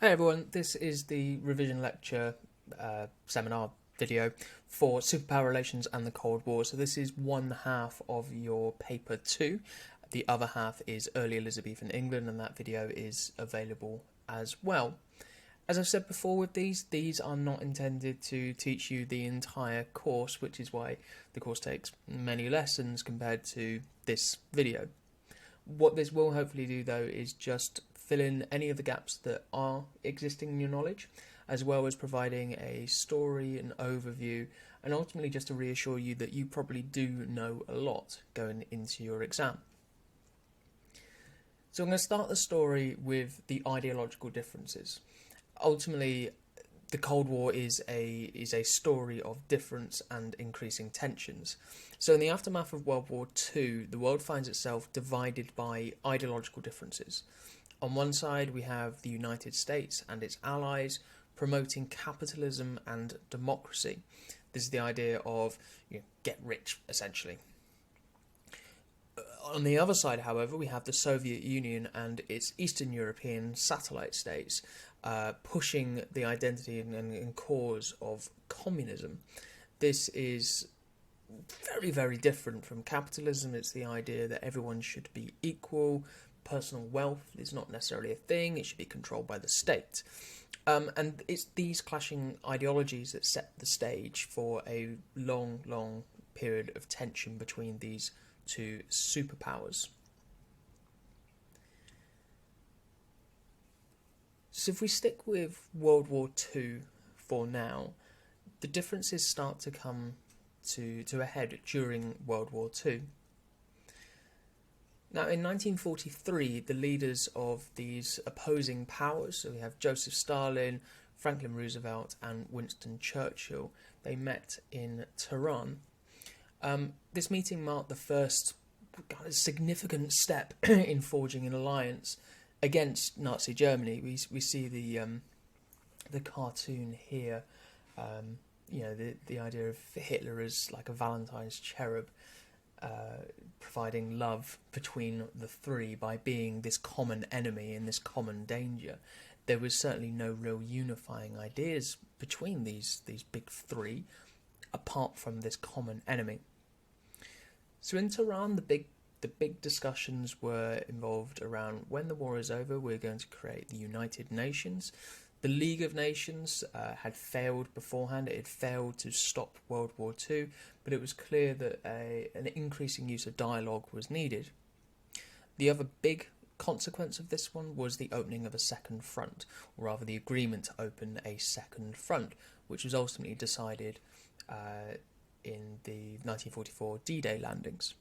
Hey everyone, this is the revision lecture seminar video for superpower relations and the Cold War. So this is one half of your paper 2. The other half is early Elizabethan England, and that video is available as well. As I've said before with these are not intended to teach you the entire course, which is why the course takes many lessons compared to this video. What this will hopefully do though is just fill in any of the gaps that are existing in your knowledge, as well as providing a story, an overview, and ultimately just to reassure you that you probably do know a lot going into your exam. So I'm going to start the story with the ideological differences. Ultimately, the Cold War is a story of difference and increasing tensions. So in the aftermath of World War II, the world finds itself divided by ideological differences. On one side, we have the United States and its allies promoting capitalism and democracy. This is the idea of get rich, essentially. On the other side, however, we have the Soviet Union and its Eastern European satellite states pushing the identity and cause of communism. This is very, very different from capitalism. It's the idea that everyone should be equal. Personal wealth is not necessarily a thing. It should be controlled by the state. And it's these clashing ideologies that set the stage for a long, long period of tension between these two superpowers. So if we stick with World War II for now, the differences start to come to a head during World War II. Now, in 1943, the leaders of these opposing powers, so we have Joseph Stalin, Franklin Roosevelt, and Winston Churchill, they met in Tehran. This meeting marked the first significant step in forging an alliance against Nazi Germany. We see the cartoon here. The idea of Hitler as like a Valentine's cherub, providing love between the three by being this common enemy and this common danger. There was certainly no real unifying ideas between these big three, apart from this common enemy. So in Tehran, the big discussions were involved around when the war is over, we're going to create the United Nations. The League of Nations had failed beforehand. It had failed to stop World War II, but it was clear that an increasing use of dialogue was needed. The other big consequence of this one was the opening of a second front, or rather the agreement to open a second front, which was ultimately decided in the 1944 D-Day landings.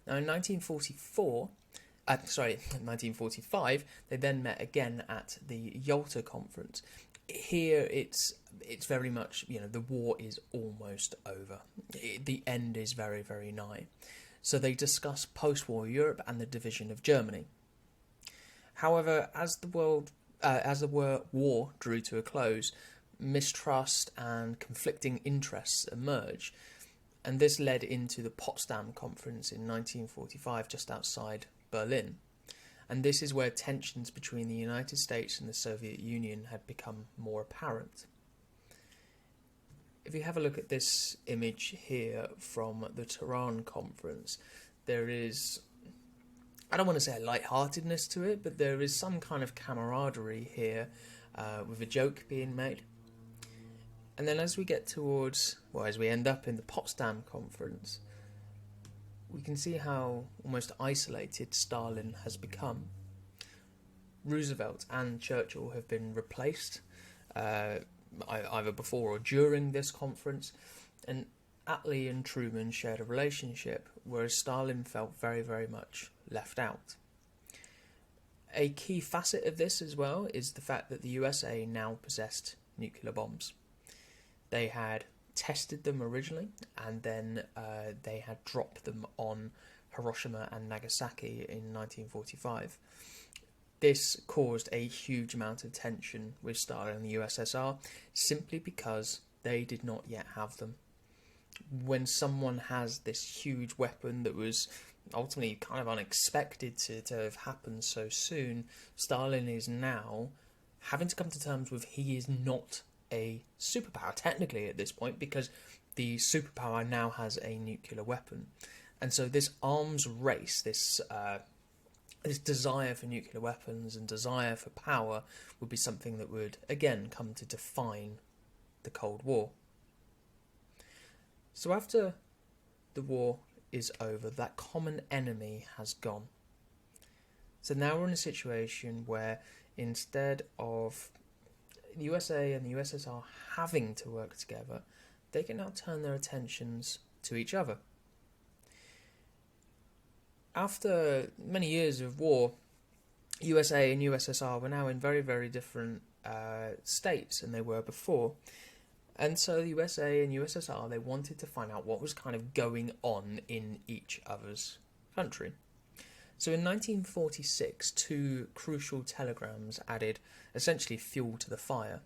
Now in 1945, they then met again at the Yalta Conference. Here it's very much, the war is almost over. The end is very, very nigh. So they discuss post-war Europe and the division of Germany. However, as the war drew to a close, mistrust and conflicting interests emerged, and this led into the Potsdam Conference in 1945 just outside Berlin. And this is where tensions between the United States and the Soviet Union had become more apparent. If you have a look at this image here from the Tehran Conference, there is, I don't want to say a lightheartedness to it, but there is some kind of camaraderie here with a joke being made. And then as we get towards, as we end up in the Potsdam Conference, we can see how almost isolated Stalin has become. Roosevelt and Churchill have been replaced, either before or during this conference, and Attlee and Truman shared a relationship, whereas Stalin felt very, very much left out. A key facet of this as well is the fact that the USA now possessed nuclear bombs. They had tested them originally, and then they had dropped them on Hiroshima and Nagasaki in 1945. This caused a huge amount of tension with Stalin and the USSR, simply because they did not yet have them. When someone has this huge weapon that was ultimately kind of unexpected to have happened so soon, Stalin is now having to come to terms with he is not a superpower, technically, at this point, because the superpower now has a nuclear weapon. And so this arms race, this desire for nuclear weapons and desire for power would be something that would, again, come to define the Cold War. So after the war is over, that common enemy has gone. So now we're in a situation where instead of the USA and the USSR having to work together, they can now turn their attentions to each other. After many years of war, USA and USSR were now in very, very different states than they were before. And so the USA and USSR, they wanted to find out what was kind of going on in each other's country. So in 1946, two crucial telegrams added essentially fuel to the fire.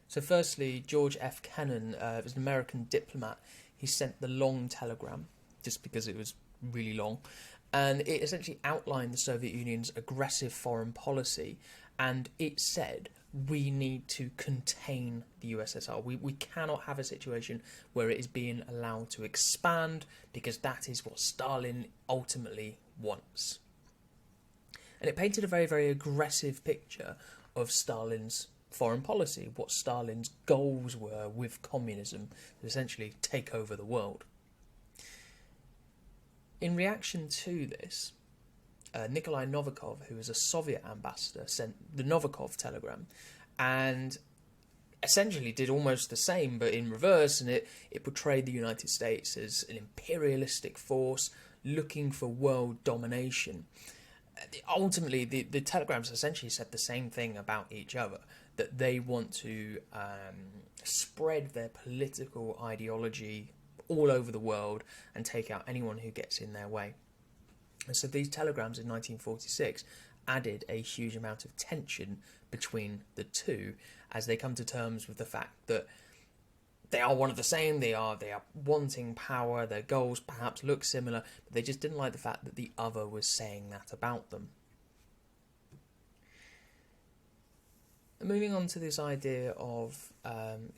So firstly, George F. Kennan was an American diplomat. He sent the long telegram, just because it was really long, and it essentially outlined the Soviet Union's aggressive foreign policy, and it said, we need to contain the USSR. We cannot have a situation where it is being allowed to expand, because that is what Stalin ultimately wants. And it painted a very, very aggressive picture of Stalin's foreign policy, what Stalin's goals were with communism, to essentially take over the world. In reaction to this, Nikolai Novikov, who was a Soviet ambassador, sent the Novikov telegram and essentially did almost the same but in reverse, and it portrayed the United States as an imperialistic force looking for world domination. Ultimately, the telegrams essentially said the same thing about each other, that they want to spread their political ideology all over the world and take out anyone who gets in their way. And so these telegrams in 1946 added a huge amount of tension between the two as they come to terms with the fact that they are one of the same, they are wanting power, their goals perhaps look similar, but they just didn't like the fact that the other was saying that about them. Moving on to this idea of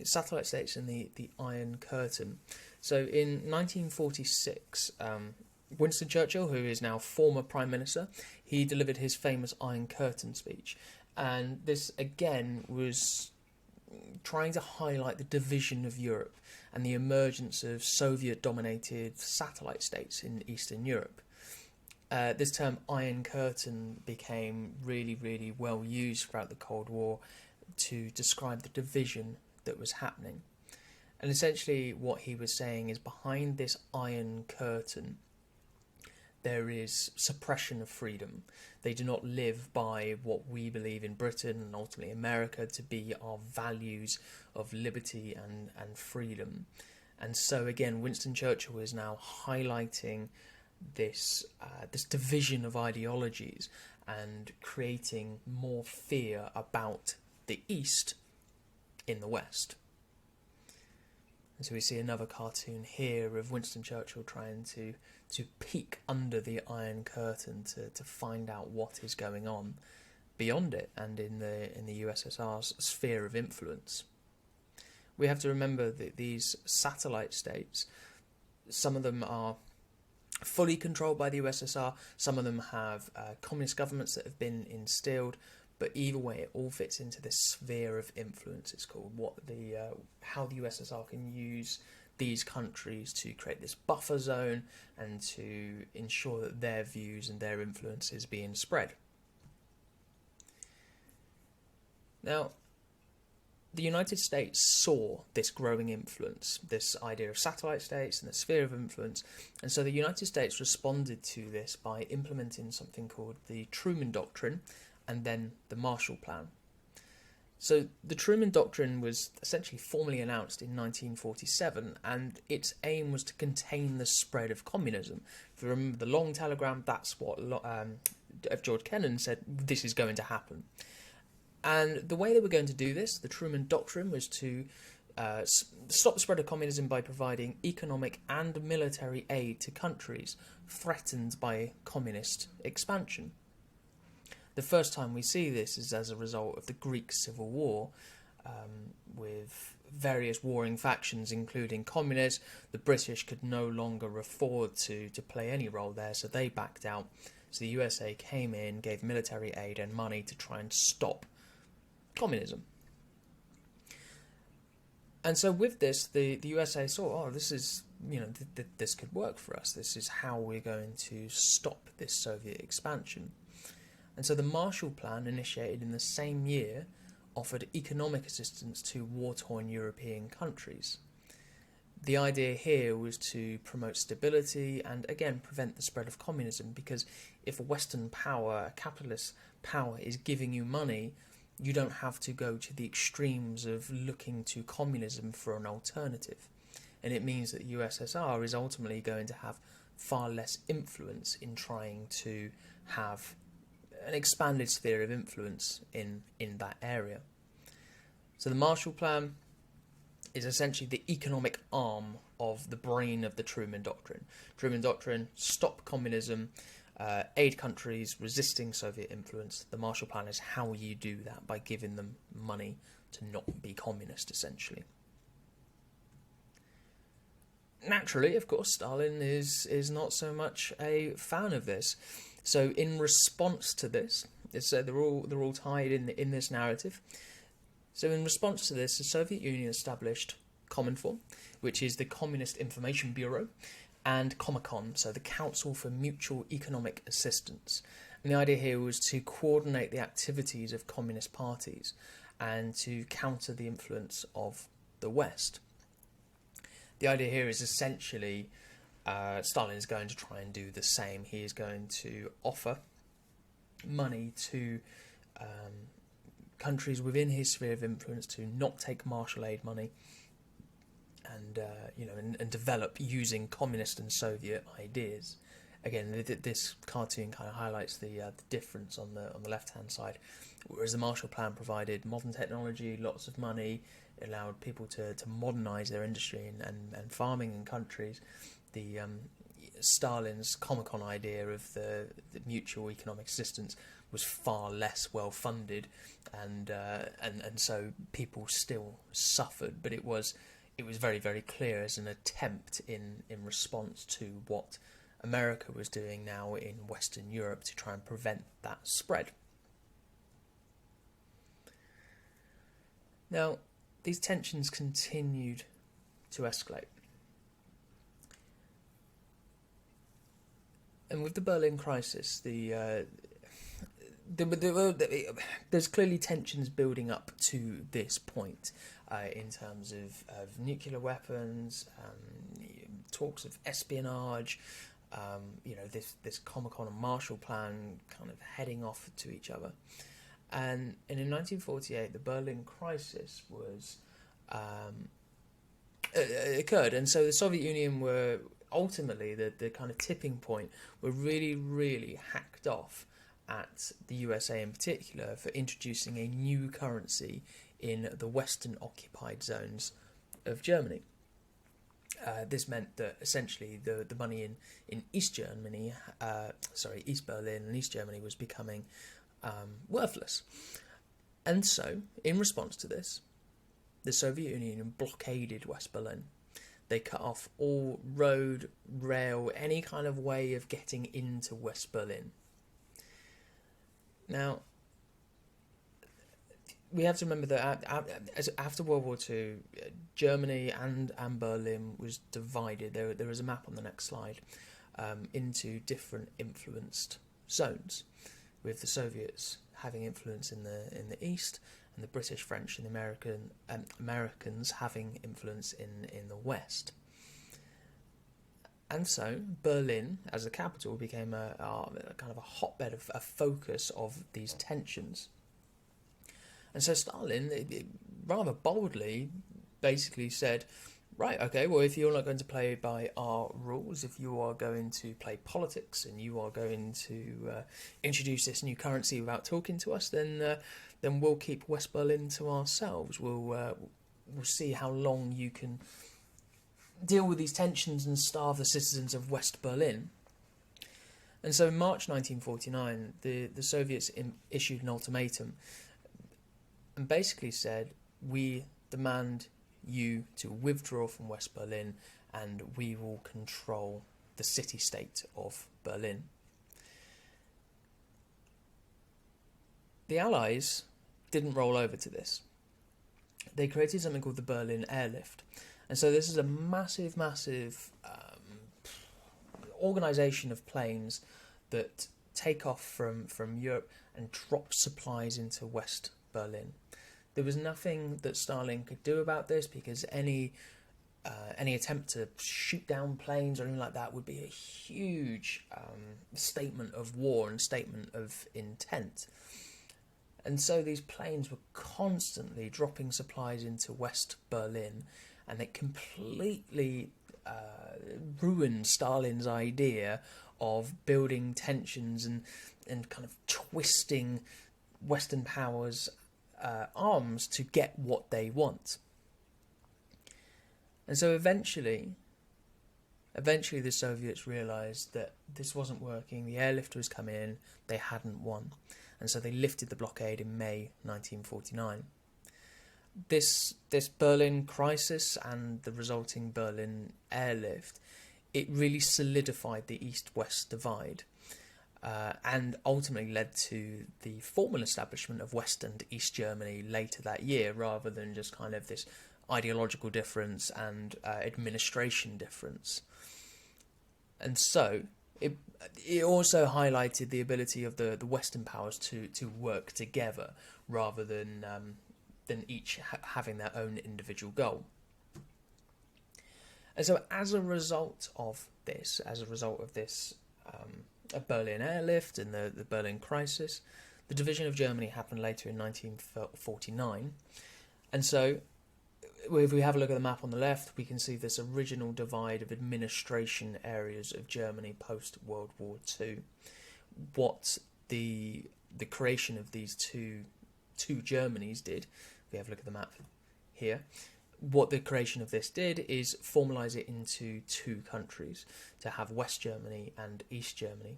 satellite states and the Iron Curtain. So in 1946, Winston Churchill, who is now former Prime Minister, he delivered his famous Iron Curtain speech. And this, again, was trying to highlight the division of Europe and the emergence of Soviet-dominated satellite states in Eastern Europe. This term Iron Curtain became really, really well used throughout the Cold War to describe the division that was happening. And essentially what he was saying is, behind this Iron Curtain there is suppression of freedom. They do not live by what we believe in Britain and ultimately America to be our values of liberty and freedom. And so again, Winston Churchill is now highlighting this division of ideologies and creating more fear about the East in the West. And so we see another cartoon here of Winston Churchill trying to peek under the Iron Curtain to find out what is going on beyond it and in the USSR's sphere of influence. We have to remember that these satellite states, some of them are fully controlled by the USSR, some of them have communist governments that have been instilled, but either way it all fits into this sphere of influence, it's called, how the USSR can use these countries to create this buffer zone and to ensure that their views and their influence is being spread. Now, the United States saw this growing influence, this idea of satellite states and the sphere of influence, and so the United States responded to this by implementing something called the Truman Doctrine and then the Marshall Plan. So the Truman Doctrine was essentially formally announced in 1947, and its aim was to contain the spread of communism. If you remember the long telegram, that's what George Kennan said, this is going to happen. And the way they were going to do this, the Truman Doctrine, was to stop the spread of communism by providing economic and military aid to countries threatened by communist expansion. The first time we see this is as a result of the Greek Civil War, with various warring factions, including communists. The British could no longer afford to play any role there, so they backed out. So the USA came in, gave military aid and money to try and stop communism. And so with this, the USA saw, oh, this is, this could work for us. This is how we're going to stop this Soviet expansion. And so the Marshall Plan, initiated in the same year, offered economic assistance to war-torn European countries. The idea here was to promote stability and, again, prevent the spread of communism, because if a Western power, a capitalist power, is giving you money, you don't have to go to the extremes of looking to communism for an alternative. And it means that the USSR is ultimately going to have far less influence in trying to have an expanded sphere of influence in that area. So the Marshall Plan is essentially the economic arm of the brain of the Truman Doctrine. Truman Doctrine: stop communism, aid countries resisting Soviet influence. The Marshall Plan is how you do that, by giving them money to not be communist, essentially. Naturally, of course, Stalin is not so much a fan of this. So in response to this, they're all tied in this narrative. So in response to this, the Soviet Union established Cominform, which is the Communist Information Bureau, and Comecon, so the Council for Mutual Economic Assistance. And the idea here was to coordinate the activities of communist parties and to counter the influence of the West. The idea here is essentially Stalin is going to try and do the same. He is going to offer money to countries within his sphere of influence to not take Marshall aid money, and and develop using communist and Soviet ideas. Again, this cartoon kind of highlights the difference on the left hand side. Whereas the Marshall Plan provided modern technology, lots of money, allowed people to modernise their industry and farming in countries. The Stalin's Comecon idea of the mutual economic assistance was far less well funded, and so people still suffered. But it was very, very clear as an attempt in response to what America was doing now in Western Europe to try and prevent that spread. Now, these tensions continued to escalate. And with the Berlin crisis, there's clearly tensions building up to this point in terms of nuclear weapons, talks of espionage, this Comecon and Marshall Plan kind of heading off to each other. And in 1948, the Berlin crisis was occurred, and so the Soviet Union were ultimately the kind of tipping point, were really, really hacked off at the USA in particular for introducing a new currency in the Western occupied zones of Germany. This meant that essentially the money in East Germany, East Berlin and East Germany was becoming worthless. And so, in response to this, the Soviet Union blockaded West Berlin. They cut off all road, rail, any kind of way of getting into West Berlin. Now, we have to remember that after World War II, Germany and Berlin was divided. There is a map on the next slide into different influenced zones, with the Soviets having influence in the east, and the British, French, and Americans having influence in the west. And so Berlin, as a capital, became a kind of a hotbed of a focus of these tensions. And so Stalin, rather boldly, basically said, right, okay, well, if you're not going to play by our rules, if you are going to play politics and you are going to introduce this new currency without talking to us, then we'll keep West Berlin to ourselves. We'll see how long you can deal with these tensions and starve the citizens of West Berlin. And so in March 1949, the Soviets issued an ultimatum and basically said, we demand you to withdraw from West Berlin and we will control the city-state of Berlin. The Allies didn't roll over to this. They created something called the Berlin Airlift. And so this is a massive organisation of planes that take off from Europe and drop supplies into West Berlin. There was nothing that Stalin could do about this, because any attempt to shoot down planes or anything like that would be a huge statement of war and statement of intent. And so these planes were constantly dropping supplies into West Berlin, and it completely ruined Stalin's idea of building tensions and kind of twisting Western powers' arms to get what they want. And so eventually the Soviets realised that this wasn't working, the airlift was coming in, they hadn't won. And so they lifted the blockade in May 1949. This Berlin crisis and the resulting Berlin airlift, it really solidified the East-West divide, and ultimately led to the formal establishment of West and East Germany later that year, rather than just kind of this ideological difference and administration difference. And so it also highlighted the ability of the Western powers to work together, rather than each having their own individual goal. And so as a result of this Berlin airlift and the Berlin crisis, the division of Germany happened later in 1949. And so if we have a look at the map on the left, we can see this original divide of administration areas of Germany post-World War II. What the creation of these two Germanys did, if we have a look at the map here, what the creation of this did is formalise it into two countries, to have West Germany and East Germany.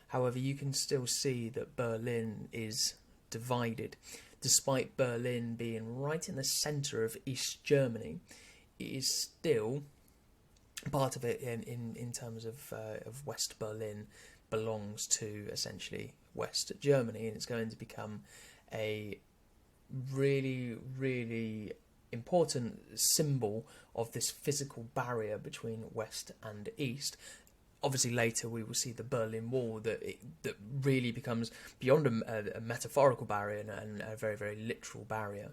However, you can still see that Berlin is divided. Despite Berlin being right in the centre of East Germany, it is still part of it in terms of West Berlin belongs to essentially West Germany, and it's going to become a really, really important symbol of this physical barrier between West and East. Obviously, later we will see the Berlin Wall that really becomes beyond a metaphorical barrier and a very, very literal barrier.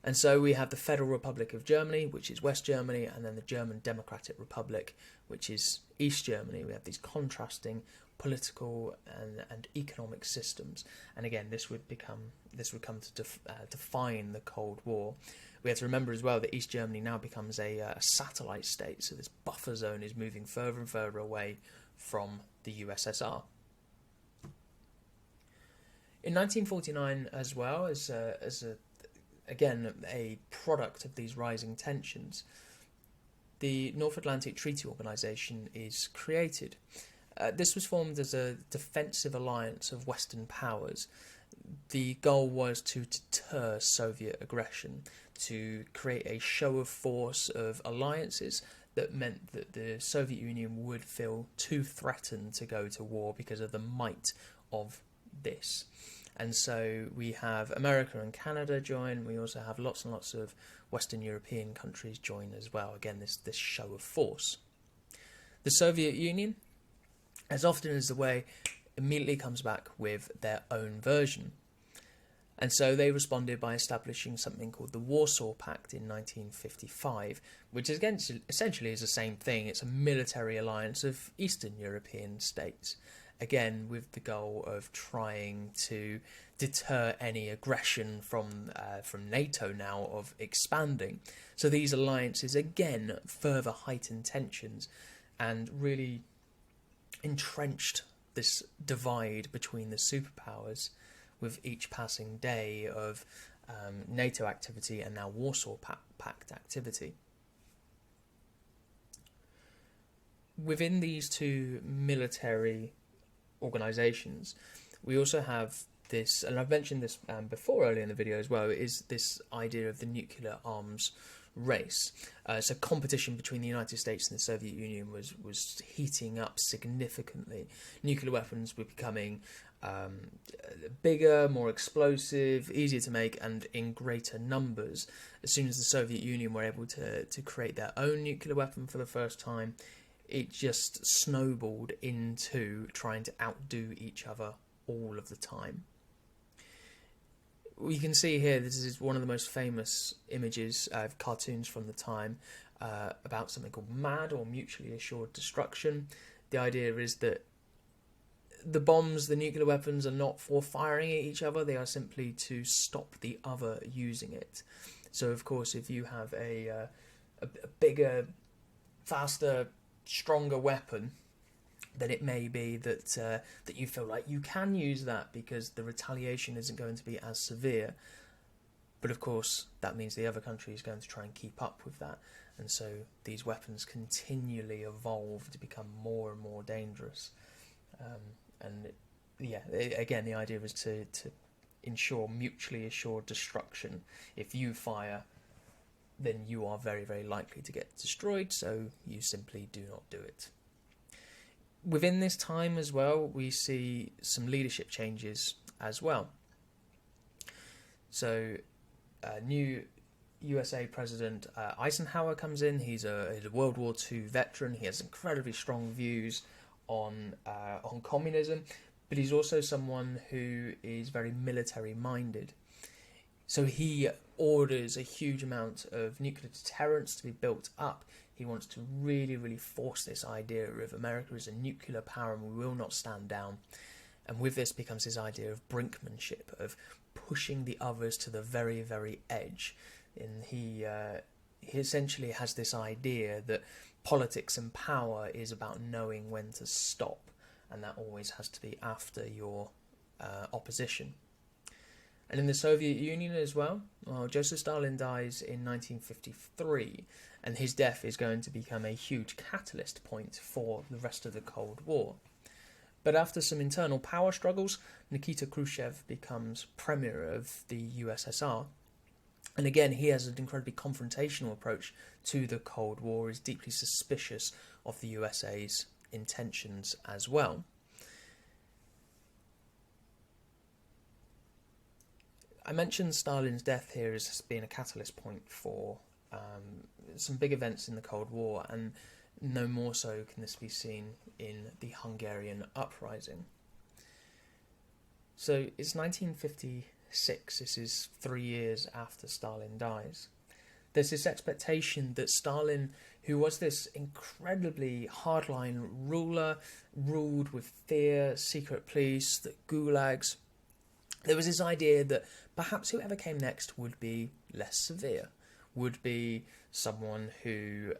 And so we have the Federal Republic of Germany, which is West Germany, and then the German Democratic Republic, which is East Germany. We have these contrasting political and economic systems, and again, this would come to define the Cold War. We have to remember as well that East Germany now becomes a satellite state, so this buffer zone is moving further and further away from the USSR. In 1949, as well, as a product of these rising tensions, the North Atlantic Treaty Organisation is created. This was formed as a defensive alliance of Western powers. The goal was to deter Soviet aggression, to create a show of force of alliances that meant that the Soviet Union would feel too threatened to go to war because of the might of this. And so we have America and Canada join. We also have lots and lots of Western European countries join as well. Again, this show of force. The Soviet Union, as often as the way, immediately comes back with their own version. And so they responded by establishing something called the Warsaw Pact in 1955, which is, again, essentially is the same thing. It's a military alliance of Eastern European states, again with the goal of trying to deter any aggression from NATO now of expanding. So these alliances again further heightened tensions and really entrenched this divide between the superpowers, with each passing day of NATO activity and now Warsaw Pact activity. Within these two military organisations, we also have this, and I've mentioned this before earlier in the video as well, is this idea of the nuclear arms race. So competition between the United States and the Soviet Union was heating up significantly. Nuclear weapons were becoming bigger, more explosive, easier to make, and in greater numbers. As soon as the Soviet Union were able to create their own nuclear weapon for the first time, it just snowballed into trying to outdo each other all of the time. You can see here, this is one of the most famous images of cartoons from the time about something called MAD, or Mutually Assured Destruction. The idea is that the bombs, the nuclear weapons, are not for firing at each other, they are simply to stop the other using it. So of course, if you have a bigger, faster, stronger weapon, then it may be that that you feel like you can use that because the retaliation isn't going to be as severe. But of course, that means the other country is going to try and keep up with that. And so these weapons continually evolve to become more and more dangerous. Again, the idea is to ensure mutually assured destruction. If you fire, then you are very, very likely to get destroyed, so you simply do not do it. Within this time as well, we see some leadership changes as well. So, new USA President Eisenhower comes in. He's a World War II veteran. He has incredibly strong views on communism, but he's also someone who is very military minded. So he orders a huge amount of nuclear deterrence to be built up. He wants to really, really force this idea of America as a nuclear power and we will not stand down. And with this becomes his idea of brinkmanship, of pushing the others to the very, very edge. And he essentially has this idea that politics and power is about knowing when to stop, and that always has to be after your opposition. And in the Soviet Union as well, Joseph Stalin dies in 1953, and his death is going to become a huge catalyst point for the rest of the Cold War. But after some internal power struggles, Nikita Khrushchev becomes premier of the USSR. And again, he has an incredibly confrontational approach to the Cold War, is deeply suspicious of the USA's intentions as well. I mentioned Stalin's death here as being a catalyst point for some big events in the Cold War, and no more so can this be seen in the Hungarian uprising. So it's 1956, this is 3 years after Stalin dies. There's this expectation that Stalin, who was this incredibly hardline ruler, ruled with fear, secret police, the gulags, there was this idea that perhaps whoever came next would be less severe, would be someone who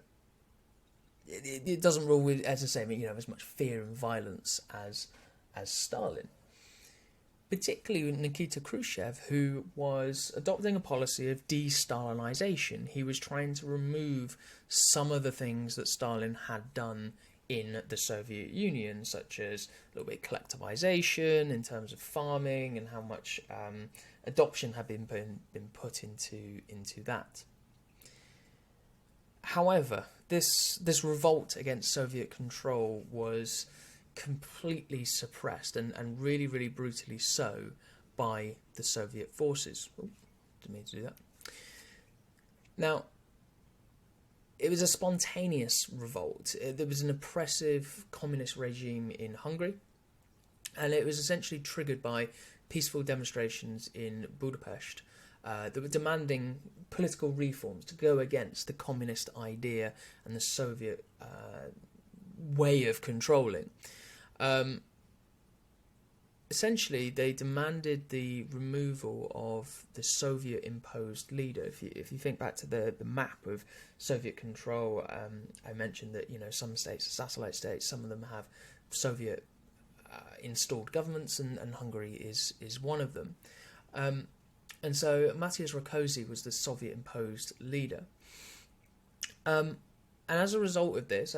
it doesn't rule with, as I say, as much fear and violence as Stalin. Particularly Nikita Khrushchev, who was adopting a policy of de-Stalinization. He was trying to remove some of the things that Stalin had done in the Soviet Union, such as a little bit of collectivization in terms of farming and how much adoption had been put into that. However, this revolt against Soviet control was completely suppressed and really, really brutally so by the Soviet forces. Oh, didn't mean to do that. Now, it was a spontaneous revolt. There was an oppressive communist regime in Hungary, and it was essentially triggered by peaceful demonstrations in Budapest that were demanding political reforms to go against the communist idea and the Soviet way of controlling. Essentially, they demanded the removal of the Soviet-imposed leader. If you think back to the map of Soviet control, I mentioned that some states are satellite states, some of them have Soviet installed governments, and Hungary is one of them. And so Matyas Rákosi was the Soviet-imposed leader. And as a result of this,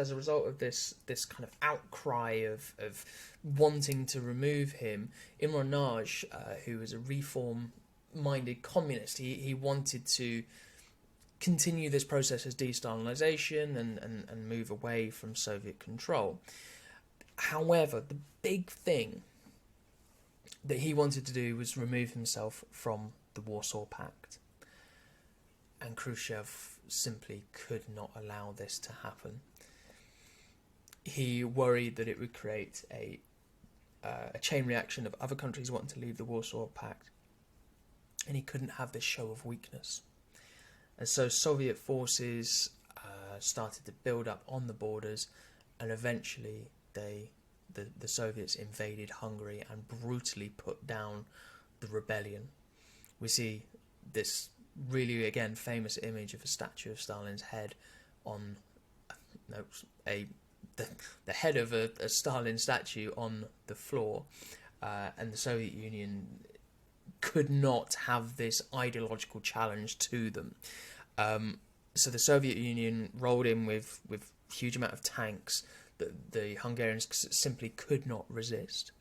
this kind of outcry of wanting to remove him, Imran Nagy, who was a reform-minded communist, he wanted to continue this process of de-Stalinisation and move away from Soviet control. However, the big thing that he wanted to do was remove himself from the Warsaw Pact. And Khrushchev simply could not allow this to happen. He worried that it would create a chain reaction of other countries wanting to leave the Warsaw Pact, and he couldn't have this show of weakness. And so Soviet forces started to build up on the borders, and eventually the Soviets invaded Hungary and brutally put down the rebellion. We see this really, again, famous image of a statue of Stalin's head on the head of a Stalin statue on the floor, and the Soviet Union could not have this ideological challenge to them. So the Soviet Union rolled in with huge amount of tanks that the Hungarians simply could not resist.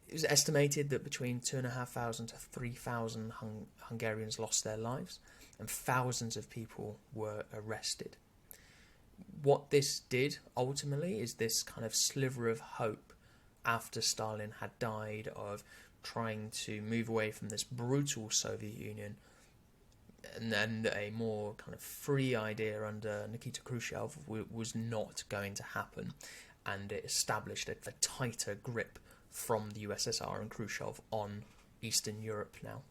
It was estimated that between 2,500 to 3,000 Hungarians lost their lives, and thousands of people were arrested. What this did ultimately is this kind of sliver of hope after Stalin had died, of trying to move away from this brutal Soviet Union and a more kind of free idea under Nikita Khrushchev was not going to happen, and it established a tighter grip from the USSR and Khrushchev on Eastern Europe now.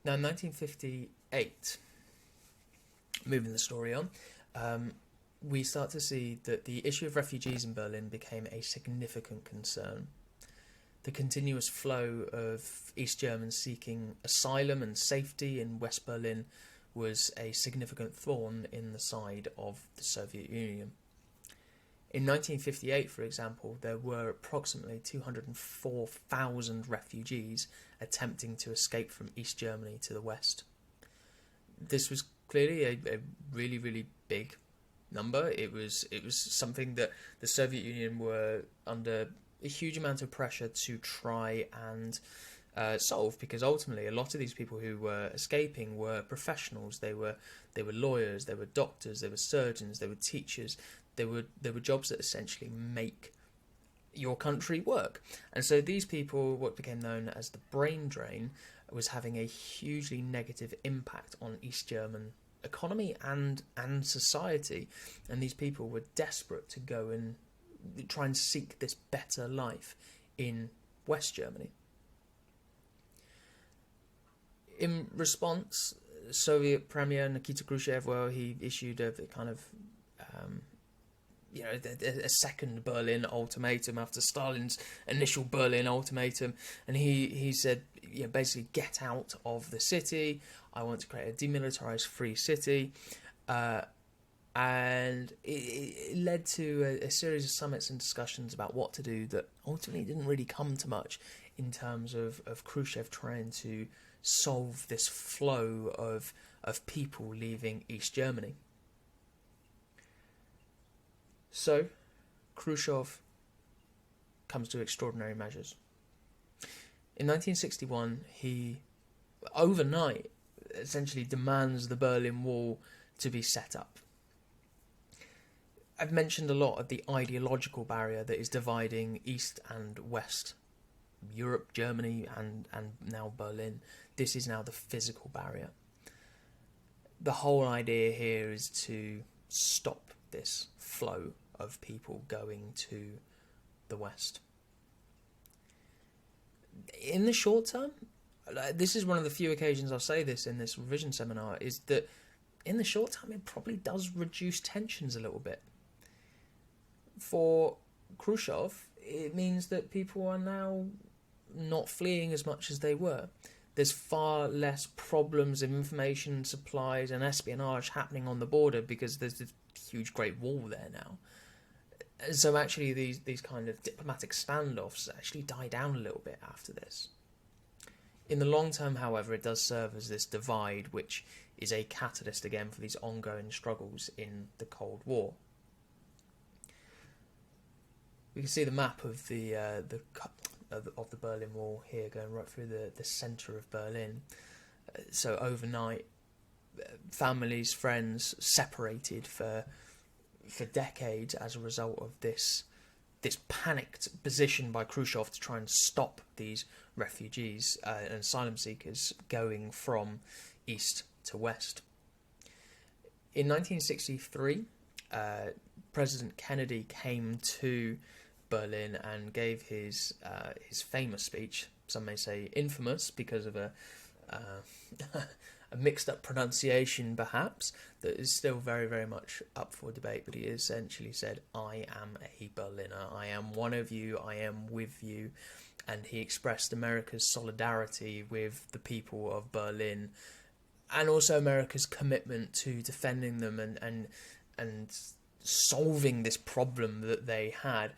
Now, in 1958, moving the story on, we start to see that the issue of refugees in Berlin became a significant concern. The continuous flow of East Germans seeking asylum and safety in West Berlin was a significant thorn in the side of the Soviet Union. In 1958, for example, there were approximately 204,000 refugees attempting to escape from East Germany to the west. This was clearly a really, really big number. It was something that the Soviet Union were under a huge amount of pressure to try and solve, because ultimately a lot of these people who were escaping were professionals. They were lawyers, they were doctors, they were surgeons, they were teachers. They were jobs that essentially make your country work. And so these people, what became known as the brain drain, was having a hugely negative impact on East German economy and society. And these people were desperate to go and try and seek this better life in West Germany. In response, Soviet Premier Nikita Khrushchev, he issued a kind of a second Berlin ultimatum after Stalin's initial Berlin ultimatum, and he said, basically, get out of the city. I want to create a demilitarized free city. And it led to a series of summits and discussions about what to do that ultimately didn't really come to much in terms of Khrushchev trying to solve this flow of people leaving East Germany. So, Khrushchev comes to extraordinary measures. In 1961, he, overnight, essentially demands the Berlin Wall to be set up. I've mentioned a lot of the ideological barrier that is dividing East and West, Europe, Germany, and now Berlin. This is now the physical barrier. The whole idea here is to stop this flow of people going to the West. In the short term, this is one of the few occasions I'll say this in this revision seminar, is that in the short term it probably does reduce tensions a little bit. For Khrushchev, it means that people are now not fleeing as much as they were. There's far less problems of information supplies and espionage happening on the border because there's this huge Great Wall there now. So actually these kind of diplomatic standoffs actually die down a little bit after this. In the long term, however, it does serve as this divide, which is a catalyst again for these ongoing struggles in the Cold War. We can see the map of the Berlin Wall here, going right through the centre of Berlin. So overnight, families, friends separated for decades as a result of this panicked position by Khrushchev to try and stop these refugees and asylum seekers going from east to west. In 1963, President Kennedy came to Berlin and gave his famous speech. Some may say infamous because of a mixed-up pronunciation, perhaps, that is still very, very much up for debate. But he essentially said, "I am a Berliner. I am one of you. I am with you." And he expressed America's solidarity with the people of Berlin, and also America's commitment to defending them and solving this problem that they had.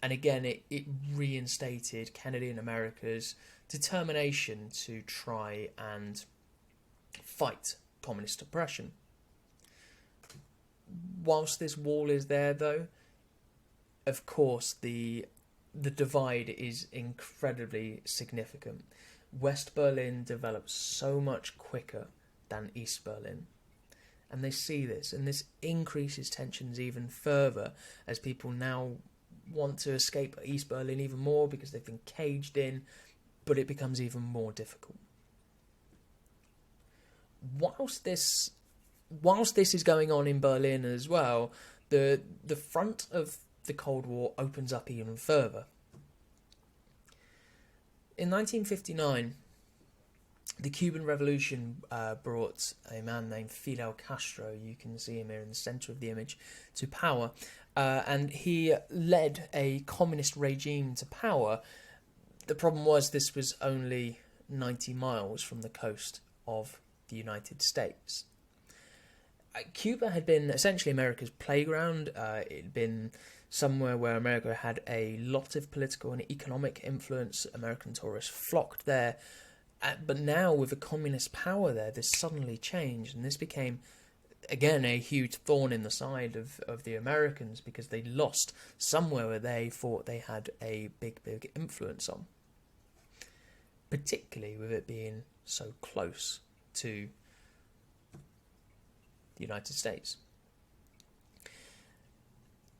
And again, it reinstated Kennedy and America's determination to try and fight communist oppression. Whilst this wall is there, though, of course, the divide is incredibly significant. West Berlin develops so much quicker than East Berlin. And they see this, and this increases tensions even further as people now want to escape East Berlin even more because they've been caged in, but it becomes even more difficult. Whilst this is going on in Berlin as well, the front of the Cold War opens up even further. In 1959, the Cuban Revolution brought a man named Fidel Castro, you can see him here in the centre of the image, to power, and he led a communist regime to power. The problem was this was only 90 miles from the coast of the United States. Cuba had been essentially America's playground. It had been somewhere where America had a lot of political and economic influence. American tourists flocked there. But now, with a communist power there, this suddenly changed, and this became, again, a huge thorn in the side of the Americans, because they lost somewhere where they thought they had a big influence on. Particularly with it being so close to the United States.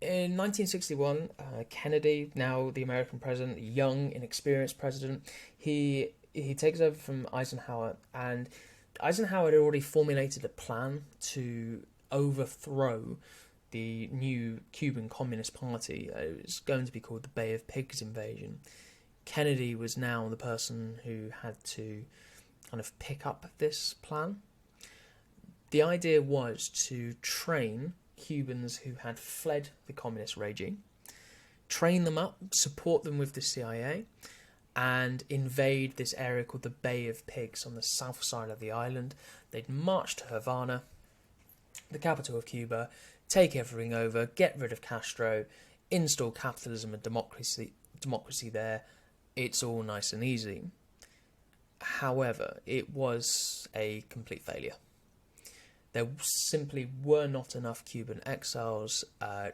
In 1961, Kennedy, now the American president, young, inexperienced president, he takes over from Eisenhower, and Eisenhower had already formulated a plan to overthrow the new Cuban Communist Party. It was going to be called the Bay of Pigs invasion. Kennedy was now the person who had to kind of pick up this plan. The idea was to train Cubans who had fled the communist regime, train them up, support them with the CIA, and invade this area called the Bay of Pigs on the south side of the island. They'd march to Havana, the capital of Cuba, take everything over, get rid of Castro, install capitalism and democracy there. It's all nice and easy. However, it was a complete failure. There simply were not enough Cuban exiles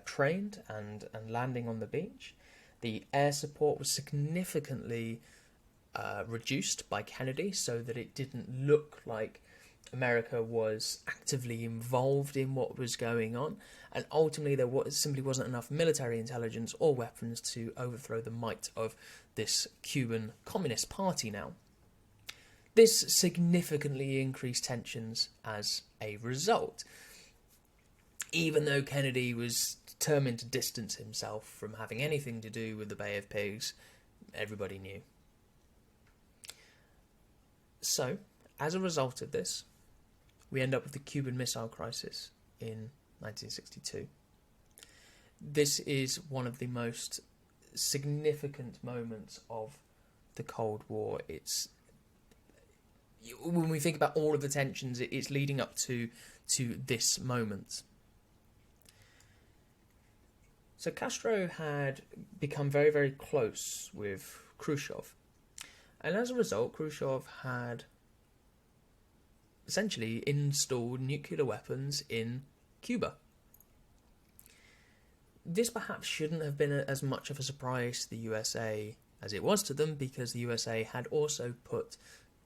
trained and landing on the beach. The air support was significantly reduced by Kennedy so that it didn't look like America was actively involved in what was going on. And ultimately there simply wasn't enough military intelligence or weapons to overthrow the might of this Cuban Communist Party now. This significantly increased tensions as a result. Even though Kennedy was determined to distance himself from having anything to do with the Bay of Pigs, everybody knew. So, as a result of this, we end up with the Cuban Missile Crisis in 1962. This is one of the most significant moments of the Cold War. When we think about all of the tensions, it's leading up to this moment. So Castro had become very, very close with Khrushchev. And as a result, Khrushchev had essentially installed nuclear weapons in Cuba. This perhaps shouldn't have been as much of a surprise to the USA as it was to them, because the USA had also put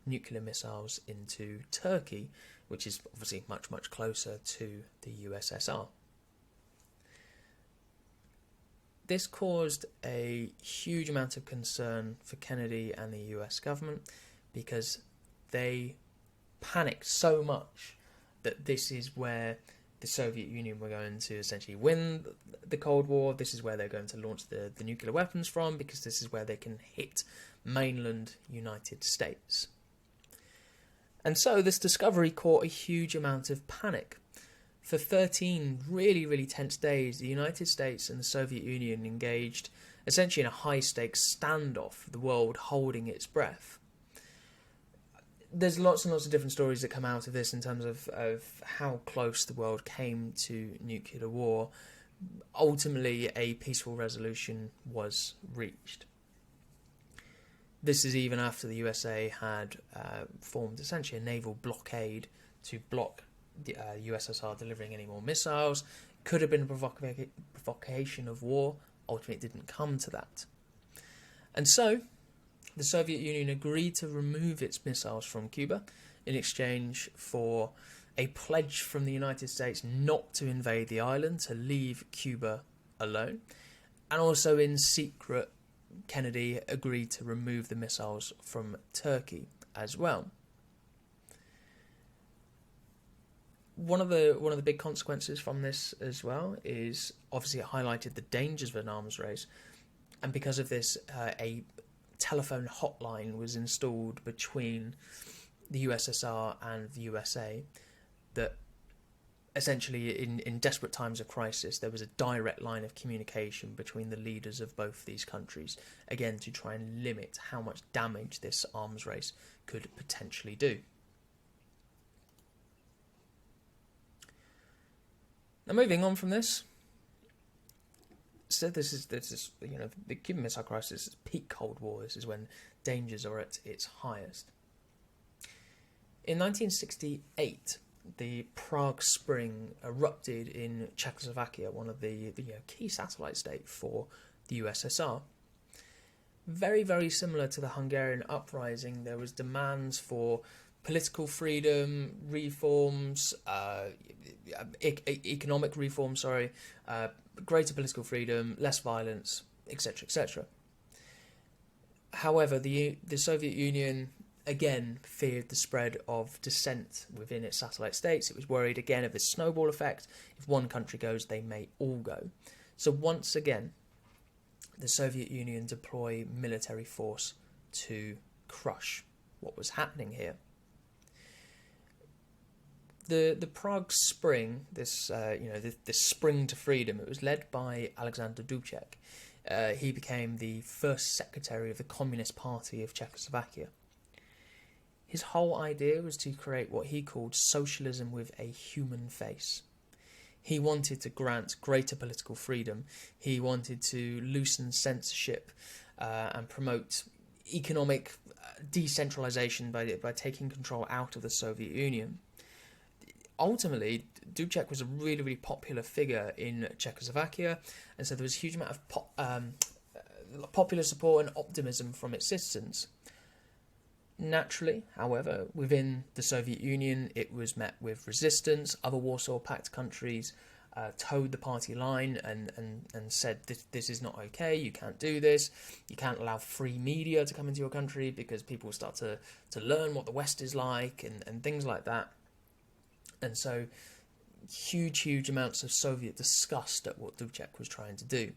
nuclear missiles into Turkey, which is obviously much, much closer to the USSR. This caused a huge amount of concern for Kennedy and the US government, because they panicked so much that this is where the Soviet Union were going to essentially win the Cold War. This is where they're going to launch the nuclear weapons from, because this is where they can hit mainland United States. And so this discovery caused a huge amount of panic. For 13 really, really tense days, the United States and the Soviet Union engaged essentially in a high-stakes standoff, the world holding its breath. There's lots and lots of different stories that come out of this in terms of how close the world came to nuclear war. Ultimately, a peaceful resolution was reached. This is even after the USA had formed essentially a naval blockade to block the USSR delivering any more missiles. Could have been a provocation of war. Ultimately, it didn't come to that. And so, the Soviet Union agreed to remove its missiles from Cuba in exchange for a pledge from the United States not to invade the island, to leave Cuba alone. And also in secret, Kennedy agreed to remove the missiles from Turkey as well. One of the big consequences from this as well is obviously it highlighted the dangers of an arms race, and because of this, a telephone hotline was installed between the USSR and the USA that essentially in desperate times of crisis there was a direct line of communication between the leaders of both these countries, again to try and limit how much damage this arms race could potentially do. Now, moving on from this, so this is the Cuban Missile Crisis is peak Cold War. This is when dangers are at its highest. In 1968, the Prague Spring erupted in Czechoslovakia, one of the key satellite state for the USSR. Very, very similar to the Hungarian uprising, there was demands for political freedom, reforms, economic reform, greater political freedom, less violence, etc., etc. However, the Soviet Union again feared the spread of dissent within its satellite states. It was worried again of this snowball effect. If one country goes, they may all go. So once again, the Soviet Union deployed military force to crush what was happening here. The Prague Spring, this spring to freedom, it was led by Alexander Dubček. He became the first secretary of the Communist Party of Czechoslovakia. His whole idea was to create what he called socialism with a human face. He wanted to grant greater political freedom. He wanted to loosen censorship and promote economic decentralization by taking control out of the Soviet Union. Ultimately, Dubček was a really, really popular figure in Czechoslovakia, and so there was a huge amount of popular support and optimism from its citizens. Naturally, however, within the Soviet Union, it was met with resistance. Other Warsaw Pact countries towed the party line and said this is not okay, you can't do this, you can't allow free media to come into your country because people start to learn what the West is like and things like that. And so huge amounts of Soviet disgust at what Dubček was trying to do.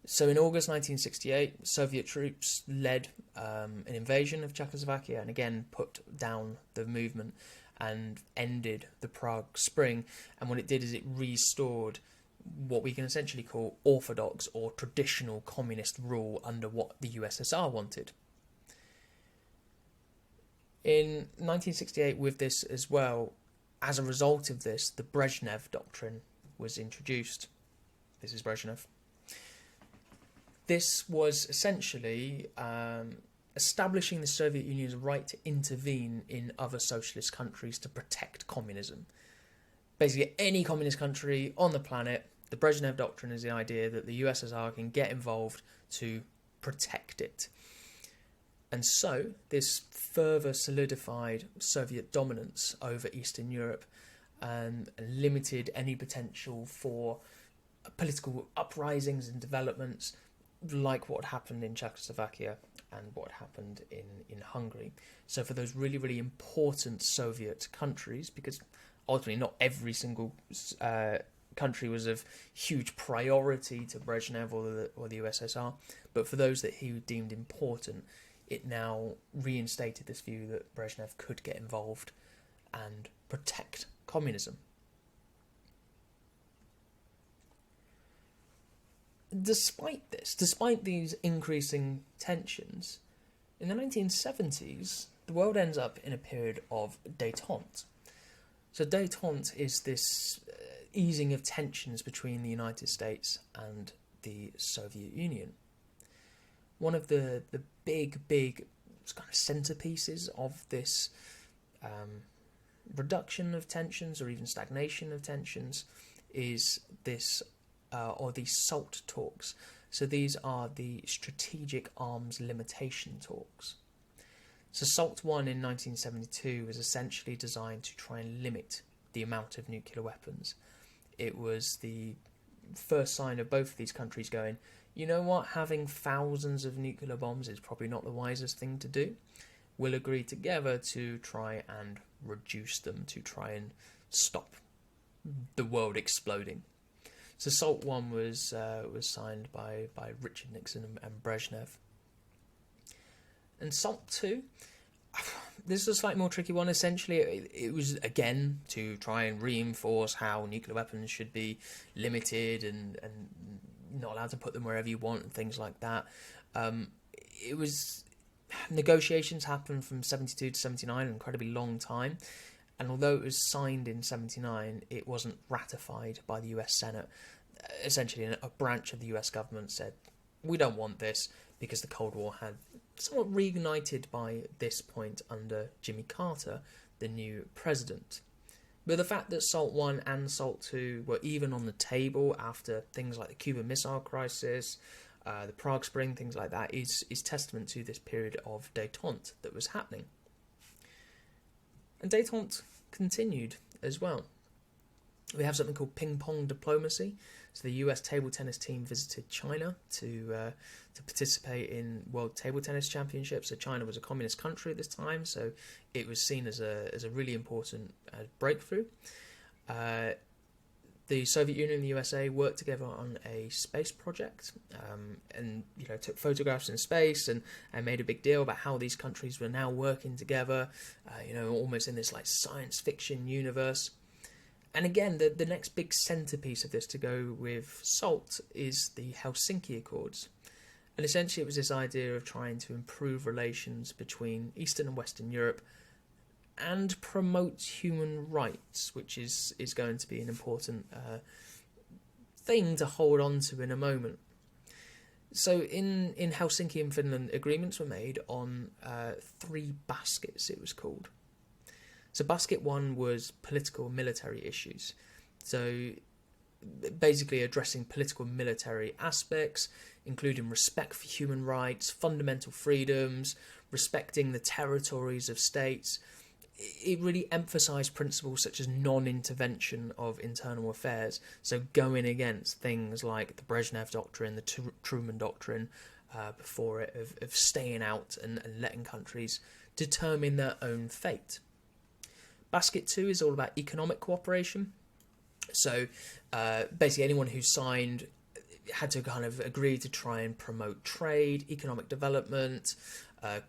So in August 1968, Soviet troops led an invasion of Czechoslovakia and again put down the movement and ended the Prague Spring. And what it did is it restored what we can essentially call orthodox or traditional communist rule under what the USSR wanted. In 1968, with this as well, as a result of this, the Brezhnev Doctrine was introduced. This is Brezhnev. This was essentially establishing the Soviet Union's right to intervene in other socialist countries to protect communism. Basically, any communist country on the planet, the Brezhnev Doctrine is the idea that the USSR can get involved to protect it. And so, this further solidified Soviet dominance over Eastern Europe and limited any potential for political uprisings and developments like what happened in Czechoslovakia and what happened in Hungary. So for those really, really important Soviet countries, because ultimately not every single country was of huge priority to Brezhnev or the USSR, but for those that he deemed important, it now reinstated this view that Brezhnev could get involved and protect communism. Despite these increasing tensions, in the 1970s, the world ends up in a period of détente. So détente is this easing of tensions between the United States and the Soviet Union. One of the big kind of centerpieces of this reduction of tensions or even stagnation of tensions is this or the SALT talks. So these are the Strategic Arms Limitation talks. So SALT 1 in 1972 was essentially designed to try and limit the amount of nuclear weapons. It was the first sign of both of these countries going, you know what, having thousands of nuclear bombs is probably not the wisest thing to do. We'll agree together to try and reduce them, to try and stop the world exploding. So SALT 1 was signed by Richard Nixon and Brezhnev. And SALT 2, this is a slightly more tricky one. Essentially, it was, again, to try and reinforce how nuclear weapons should be limited and not allowed to put them wherever you want and things like that. It was... Negotiations happened from 72 to 79, an incredibly long time. And although it was signed in 79, it wasn't ratified by the US Senate. Essentially, a branch of the US government said, we don't want this, because the Cold War had somewhat reignited by this point under Jimmy Carter, the new president. But the fact that SALT 1 and SALT 2 were even on the table after things like the Cuban Missile Crisis, the Prague Spring, things like that, is testament to this period of détente that was happening. And détente continued as well. We have something called ping-pong diplomacy. So the US table tennis team visited China to participate in World Table Tennis Championships. So China was a communist country at this time, so it was seen as a really important breakthrough. The Soviet Union and the USA worked together on a space project, and took photographs in space and made a big deal about how these countries were now working together, almost in this like science fiction universe. And again, the next big centerpiece of this to go with SALT is the Helsinki Accords. And essentially it was this idea of trying to improve relations between Eastern and Western Europe and promote human rights, which is going to be an important thing to hold on to in a moment. So in Helsinki and Finland, agreements were made on 3 baskets, it was called. So basket 1 was political and military issues. So basically addressing political and military aspects, including respect for human rights, fundamental freedoms, respecting the territories of states. It really emphasised principles such as non-intervention of internal affairs, so going against things like the Brezhnev Doctrine, the Truman Doctrine before it, of staying out and letting countries determine their own fate. Basket 2 is all about economic cooperation. So basically anyone who signed had to kind of agree to try and promote trade, economic development,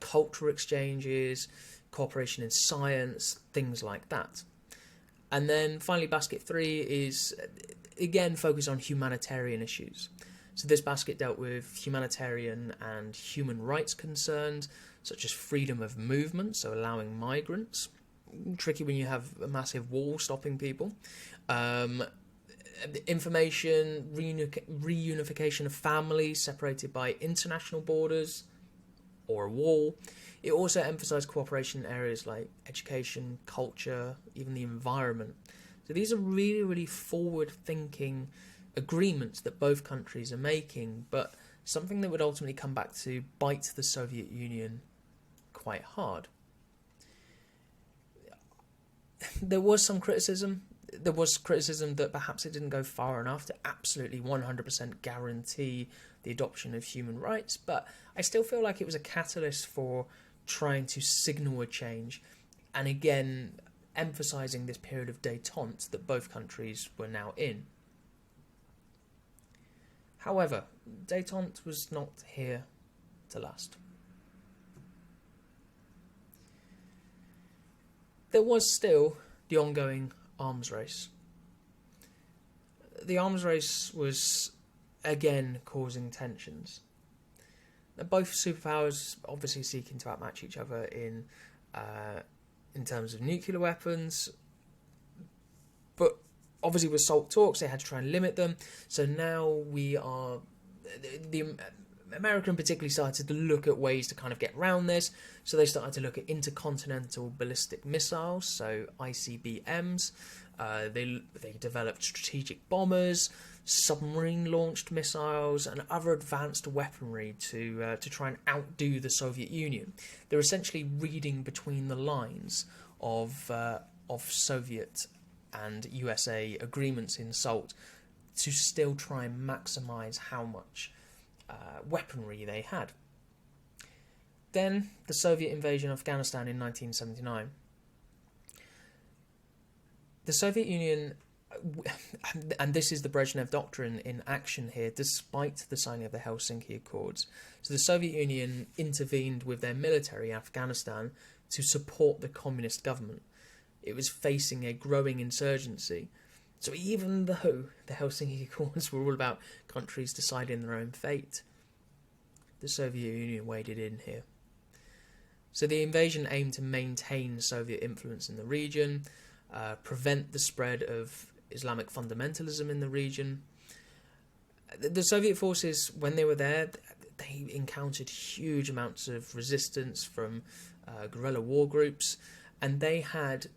cultural exchanges, cooperation in science, things like that. And then finally basket 3 is again focused on humanitarian issues. So this basket dealt with humanitarian and human rights concerns, such as freedom of movement, so allowing migrants. Tricky when you have a massive wall stopping people. Information, reunification of families separated by international borders. or a wall. It also emphasised cooperation in areas like education, culture, even the environment. So these are really, really forward-thinking agreements that both countries are making, but something that would ultimately come back to bite the Soviet Union quite hard. There was some criticism. There was criticism that perhaps it didn't go far enough to absolutely 100% guarantee the adoption of human rights, but I still feel like it was a catalyst for trying to signal a change, and again emphasising this period of détente that both countries were now in. However, détente was not here to last. There was still the ongoing arms race. The arms race was again causing tensions. Both superpowers obviously seeking to outmatch each other in terms of nuclear weapons, but obviously with SALT talks they had to try and limit them. So now the American particularly started to look at ways to kind of get around this. So they started to look at intercontinental ballistic missiles, so ICBMs. They developed strategic bombers, submarine-launched missiles, and other advanced weaponry to try and outdo the Soviet Union. They're essentially reading between the lines of Soviet and USA agreements in SALT to still try and maximise how much weaponry they had. Then the Soviet invasion of Afghanistan in 1979. The Soviet Union, and this is the Brezhnev Doctrine in action here, despite the signing of the Helsinki Accords. So the Soviet Union intervened with their military in Afghanistan to support the communist government. It was facing a growing insurgency. So even though the Helsinki Accords were all about countries deciding their own fate, the Soviet Union waded in here. So the invasion aimed to maintain Soviet influence in the region, prevent the spread of Islamic fundamentalism in the region. The Soviet forces, when they were there, they encountered huge amounts of resistance from guerrilla war groups, and they had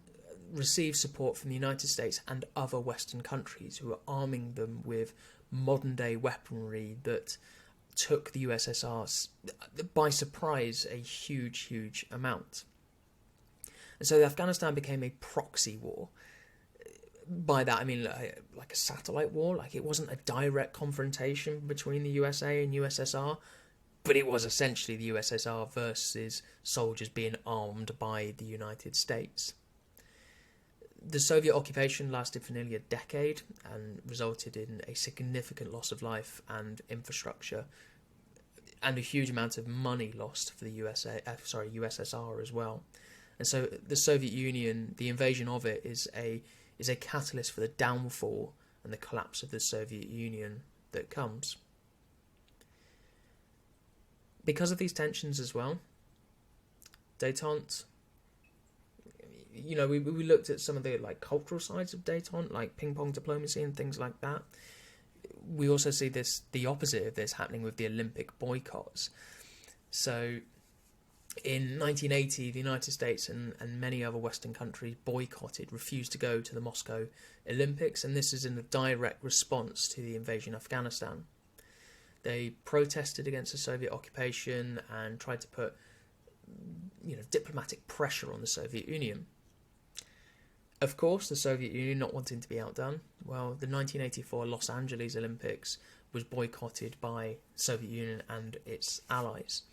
received support from the United States and other Western countries who were arming them with modern-day weaponry that took the USSR by surprise a huge amount. And so Afghanistan became a proxy war. By that I mean like a satellite war. Like, it wasn't a direct confrontation between the USA and USSR, but it was essentially the USSR versus soldiers being armed by the United States. The Soviet occupation lasted for nearly a decade and resulted in a significant loss of life and infrastructure, and a huge amount of money lost for the USSR as well. And so the Soviet Union, the invasion of it, is a catalyst for the downfall and the collapse of the Soviet Union that comes. Because of these tensions as well, détente, you know, we looked at some of the cultural sides of détente, like ping-pong diplomacy and things like that. We also see the opposite of this happening with the Olympic boycotts. So in 1980, the United States and many other Western countries refused to go to the Moscow Olympics, and this is in a direct response to the invasion of Afghanistan. They protested against the Soviet occupation and tried to put diplomatic pressure on the Soviet Union. Of course, the Soviet Union, not wanting to be outdone, well, the 1984 Los Angeles Olympics was boycotted by the Soviet Union and its allies.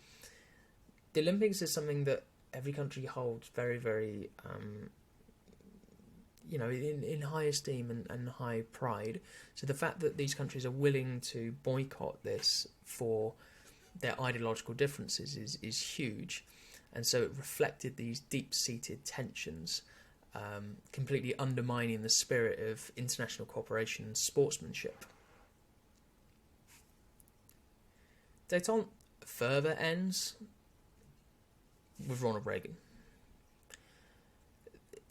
The Olympics is something that every country holds very, very, in high esteem and high pride. So the fact that these countries are willing to boycott this for their ideological differences is huge. And so it reflected these deep-seated tensions, completely undermining the spirit of international cooperation and sportsmanship. Détente further ends with Ronald Reagan.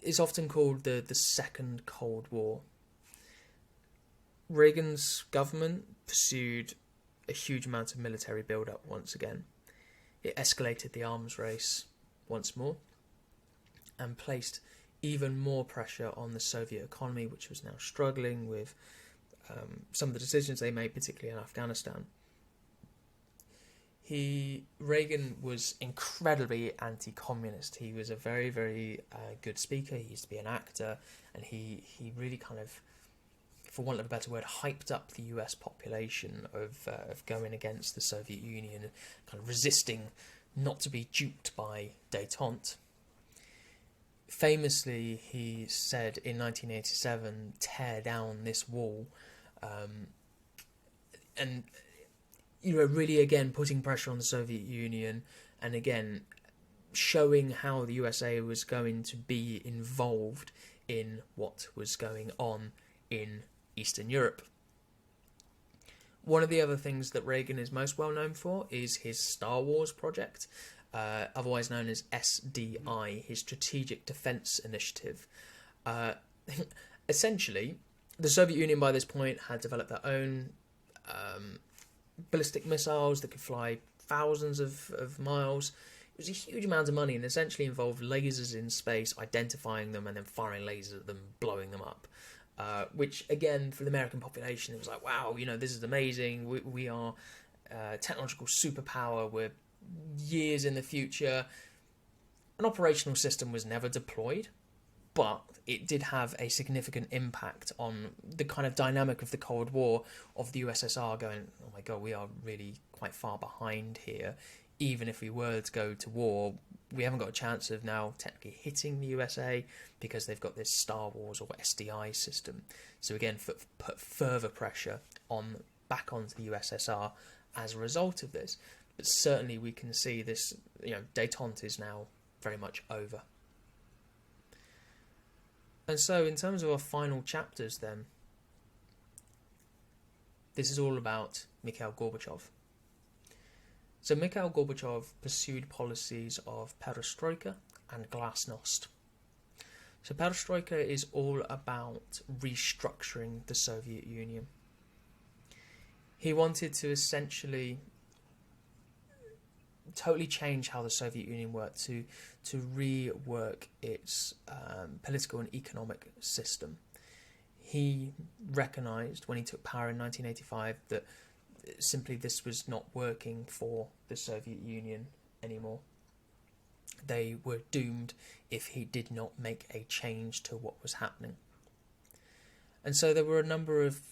It's often called the Second Cold War. Reagan's government pursued a huge amount of military build-up once again. It escalated the arms race once more and placed even more pressure on the Soviet economy, which was now struggling with some of the decisions they made, particularly in Afghanistan. Reagan was incredibly anti-communist. He was a very, very good speaker. He used to be an actor, and he really kind of, for want of a better word, hyped up the US population of going against the Soviet Union, kind of resisting not to be duped by détente. Famously, he said in 1987, "Tear down this wall," and really again putting pressure on the Soviet Union, and again showing how the USA was going to be involved in what was going on in Eastern Europe. One of the other things that Reagan is most well known for is his Star Wars project, otherwise known as SDI, his Strategic Defense Initiative. Essentially, the Soviet Union by this point had developed their own ballistic missiles that could fly thousands of miles. It was a huge amount of money and essentially involved lasers in space, identifying them and then firing lasers at them, blowing them up. Which, again, for the American population, it was like, wow, this is amazing. We are a technological superpower. We're years in the future. An operational system was never deployed, but it did have a significant impact on the kind of dynamic of the Cold War, of the USSR going, oh my God, we are really quite far behind here. Even if we were to go to war, we haven't got a chance of now technically hitting the USA because they've got this Star Wars or SDI system. So again, put further pressure back onto the USSR as a result of this. But certainly we can see this, détente is now very much over. And so in terms of our final chapters then, this is all about Mikhail Gorbachev. So Mikhail Gorbachev pursued policies of perestroika and glasnost. So perestroika is all about restructuring the Soviet Union. He wanted to essentially totally change how the Soviet Union worked, to rework its political and economic system. He recognised when he took power in 1985 that simply this was not working for the Soviet Union anymore. They were doomed if he did not make a change to what was happening. And so there were a number of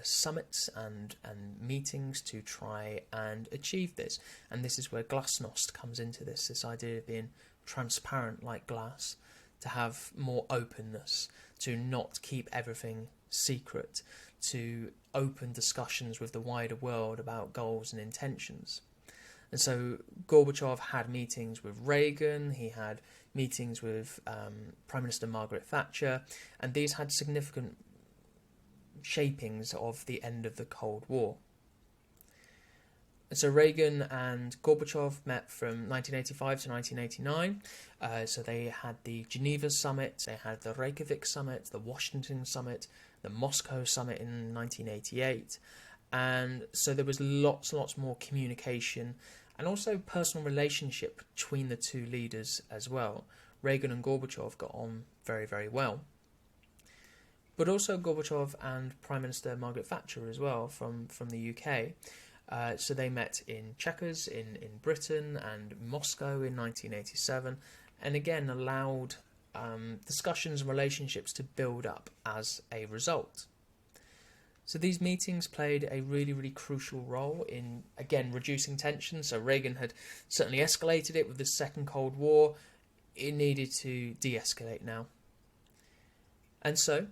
summits and meetings to try and achieve this. And this is where glasnost comes into this idea of being transparent like glass, to have more openness, to not keep everything secret, to open discussions with the wider world about goals and intentions. And so Gorbachev had meetings with Reagan, he had meetings with Prime Minister Margaret Thatcher, and these had significant shapings of the end of the Cold War. And so Reagan and Gorbachev met from 1985 to 1989. So they had the Geneva Summit, they had the Reykjavik Summit, the Washington Summit, the Moscow Summit in 1988. And so there was lots and lots more communication and also personal relationship between the two leaders as well. Reagan and Gorbachev got on very, very well. But also Gorbachev and Prime Minister Margaret Thatcher as well from the UK. So they met in Chequers in Britain and Moscow in 1987, and again allowed discussions and relationships to build up as a result. So these meetings played a really, really crucial role in, again, reducing tension. So Reagan had certainly escalated it with the Second Cold War. It needed to de-escalate now. And so,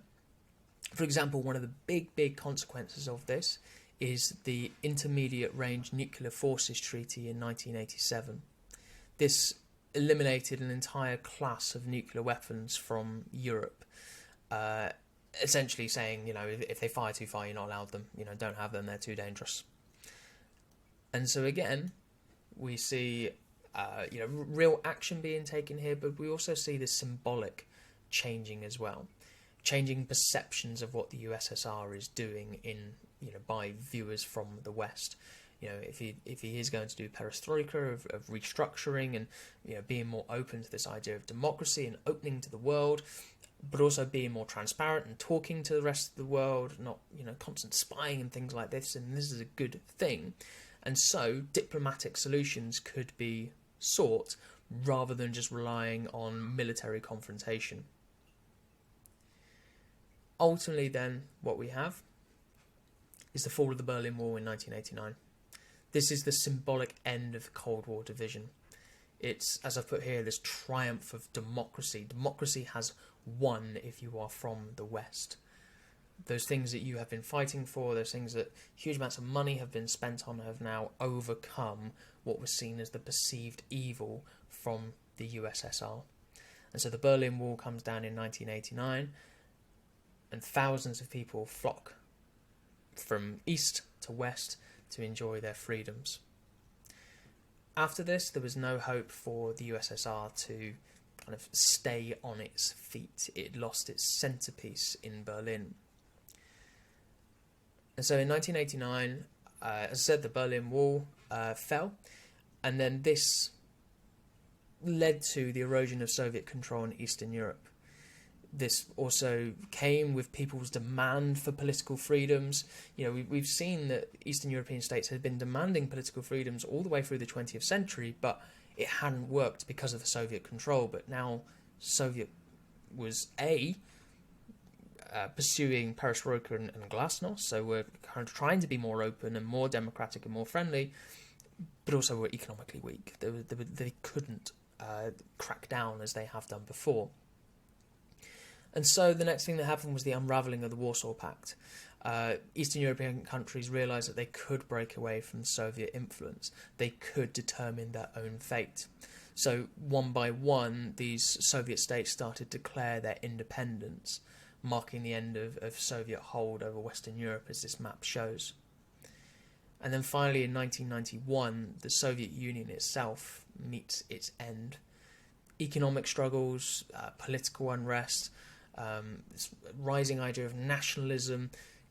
for example, one of the big consequences of this is the Intermediate Range Nuclear Forces Treaty in 1987. This eliminated an entire class of nuclear weapons from Europe, essentially saying, if they fire too far, you're not allowed them. Don't have them, they're too dangerous. And so again, we see, real action being taken here, but we also see the symbolic changing as well. Changing perceptions of what the USSR is doing by viewers from the West. if he is going to do perestroika of restructuring and being more open to this idea of democracy and opening to the world, but also being more transparent and talking to the rest of the world, not constant spying and things like this. And this is a good thing. And so diplomatic solutions could be sought rather than just relying on military confrontation. Ultimately, then, what we have is the fall of the Berlin Wall in 1989. This is the symbolic end of the Cold War division. It's, as I've put here, this triumph of democracy. Democracy has won if you are from the West. Those things that you have been fighting for, those things that huge amounts of money have been spent on, have now overcome what was seen as the perceived evil from the USSR. And so the Berlin Wall comes down in 1989, and thousands of people flock from east to west to enjoy their freedoms. After this, there was no hope for the USSR to kind of stay on its feet. It lost its centrepiece in Berlin. And so in 1989, as I said, the Berlin Wall fell, and then this led to the erosion of Soviet control in Eastern Europe. This also came with people's demand for political freedoms. We've seen that Eastern European states had been demanding political freedoms all the way through the 20th century, but it hadn't worked because of the Soviet control. But now Soviet was pursuing perestroika and glasnost, so we're kind of trying to be more open and more democratic and more friendly, but also we're economically weak. They couldn't crack down as they have done before. And so the next thing that happened was the unravelling of the Warsaw Pact. Eastern European countries realised that they could break away from Soviet influence. They could determine their own fate. So one by one, these Soviet states started to declare their independence, marking the end of Soviet hold over Western Europe, as this map shows. And then finally in 1991, the Soviet Union itself meets its end. Economic struggles, political unrest, this rising idea of nationalism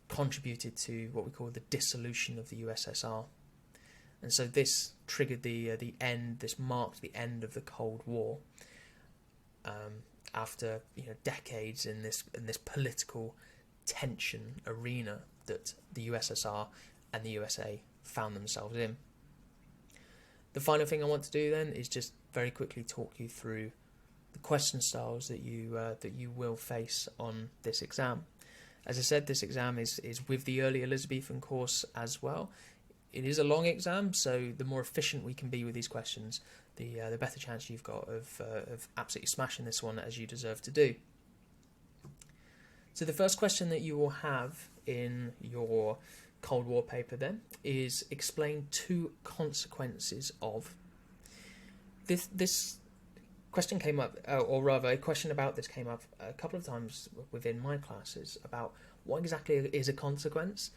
contributed to what we call the dissolution of the USSR. And so this triggered the end, this marked the end of the Cold War. After decades in this political tension arena that the USSR and the USA found themselves in. The final thing I want to do then is just very quickly talk you through the question styles that you will face on this exam. As I said, this exam is with the early Elizabethan course as well. It is a long exam, so the more efficient we can be with these questions, the better chance you've got of absolutely smashing this one, as you deserve to do. So the first question that you will have in your Cold War paper then is explain two consequences of. This question came up, or rather a question about this came up a couple of times within my classes about what exactly is a consequence.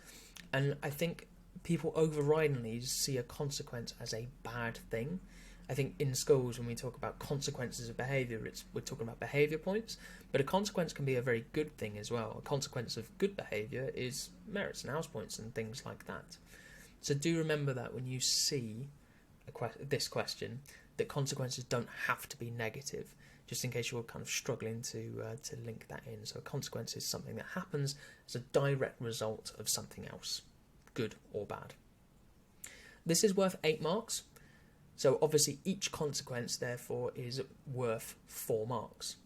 And I think people overridingly see a consequence as a bad thing. I think in schools, when we talk about consequences of behaviour, we're talking about behaviour points, but a consequence can be a very good thing as well. A consequence of good behaviour is merits and house points and things like that. So do remember that when you see this question, that consequences don't have to be negative, just in case you're kind of struggling to link that in. So a consequence is something that happens as a direct result of something else, good or bad. This is worth 8 marks. So obviously each consequence, therefore, is worth 4 marks.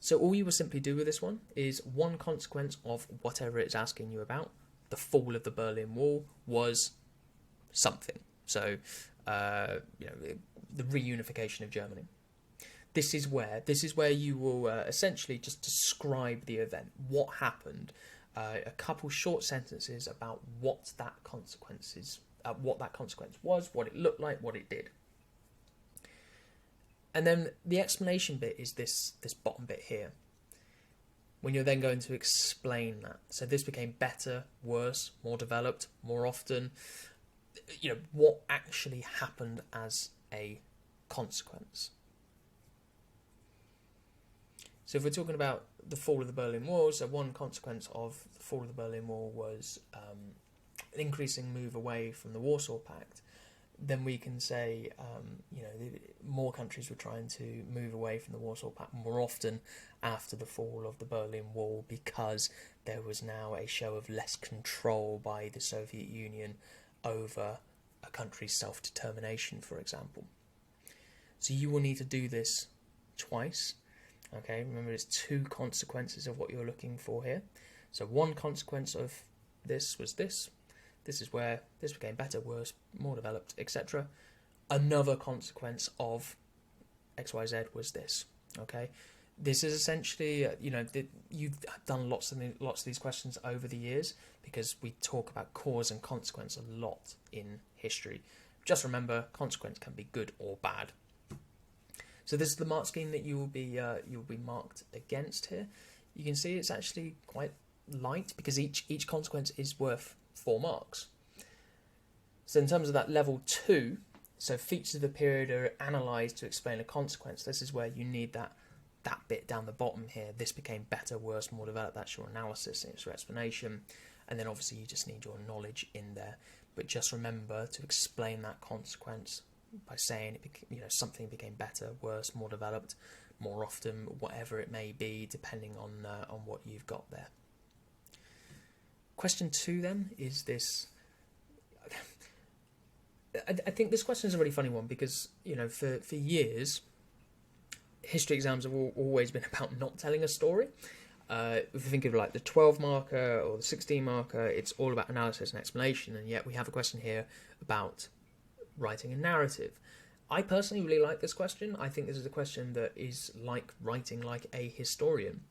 So all you will simply do with this one is one consequence of whatever it's asking you about. The fall of the Berlin Wall was something. So, the reunification of Germany. This is where you will essentially just describe the event, what happened, a couple short sentences about what that consequence was, what it looked like, what it did. And then the explanation bit is this bottom bit here, when you're then going to explain that. So this became better, worse, more developed, more often. What actually happened as a consequence. So if we're talking about the fall of the Berlin Wall, so one consequence of the fall of the Berlin Wall was increasing move away from the Warsaw Pact, then we can say, more countries were trying to move away from the Warsaw Pact more often after the fall of the Berlin Wall, because there was now a show of less control by the Soviet Union over a country's self-determination, for example. So you will need to do this twice. Okay, remember, it's 2 consequences of what you're looking for here. So one consequence of this was this. This is where this became better, worse, more developed, etc. Another consequence of XYZ was this. Okay, this is essentially, you've done lots of these questions over the years, because we talk about cause and consequence a lot in history. Just remember, consequence can be good or bad. So this is the mark scheme that you will be marked against here. You can see it's actually quite light, because each consequence is worth 4 marks. So in terms of that level 2, so features of the period are analysed to explain a consequence. This is where you need that bit down the bottom here. This became better, worse, more developed. That's your analysis and it's your explanation. And then obviously you just need your knowledge in there. But just remember to explain that consequence by saying something became better, worse, more developed, more often, whatever it may be, depending on what you've got there. Question 2 then is this. I think this question is a really funny one, because for years, history exams have always been about not telling a story. If you think of like the 12 marker or the 16 marker, it's all about analysis and explanation, and yet we have a question here about writing a narrative. I personally really like this question. I think this is a question that is like writing like a historian.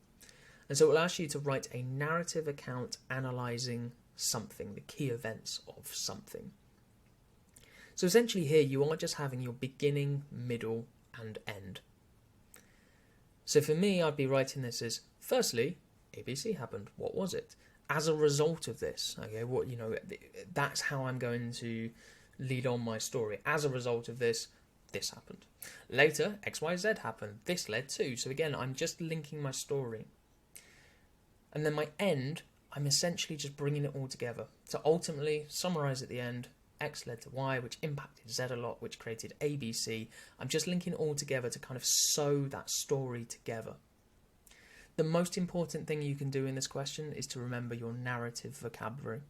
And so it will ask you to write a narrative account analysing something, the key events of something. So essentially here you are just having your beginning, middle and end. So for me, I'd be writing this as, firstly, ABC happened. What was it? As a result of this, okay, that's how I'm going to lead on my story. As a result of this, this happened. Later, XYZ happened. This led to. So again, I'm just linking my story. And then my end, I'm essentially just bringing it all together. So ultimately, summarise at the end, X led to Y, which impacted Z a lot, which created ABC. I'm just linking it all together to kind of sew that story together. The most important thing you can do in this question is to remember your narrative vocabulary.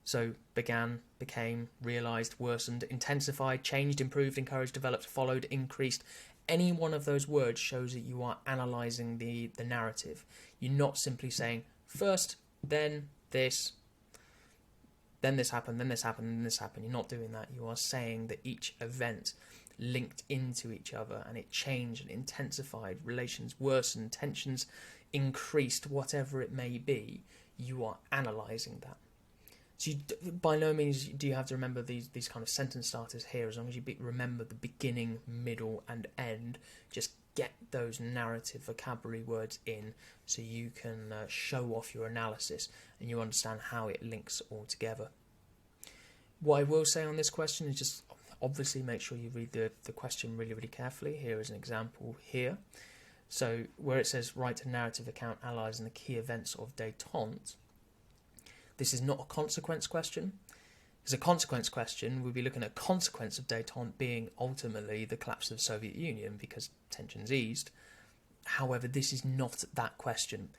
So began, became, realised, worsened, intensified, changed, improved, encouraged, developed, followed, increased. Any one of those words shows that you are analysing the narrative. You're not simply saying, first, then this happened, then this happened, then this happened. You're not doing that. You are saying that each event linked into each other, and it changed and intensified, relations worsened, tensions increased, whatever it may be. You are analysing that. So by no means do you have to remember these kind of sentence starters here. As long as you remember the beginning, middle and end, just get those narrative vocabulary words in so you can show off your analysis and you understand how it links all together. What I will say on this question is just obviously make sure you read the question really, really carefully. Here is an example here. So where it says write a narrative account analysing the key events of détente, this is not a consequence question. As a consequence question, we'll be looking at consequence of détente being ultimately the collapse of the Soviet Union because tensions eased. However, this is not that question.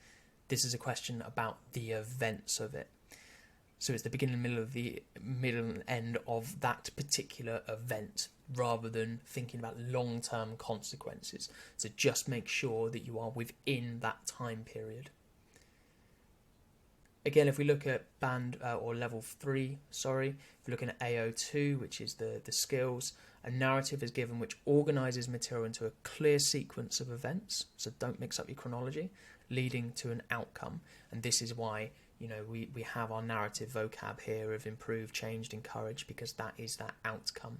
This is a question about the events of it. So it's the beginning and middle and end of that particular event, rather than thinking about long-term consequences. So just make sure that you are within that time period. Again, if we look at level 3, if we're looking at AO2, which is the skills, a narrative is given which organises material into a clear sequence of events, so don't mix up your chronology, leading to an outcome. And this is why we have our narrative vocab here of improved, changed, encouraged, because that is that outcome.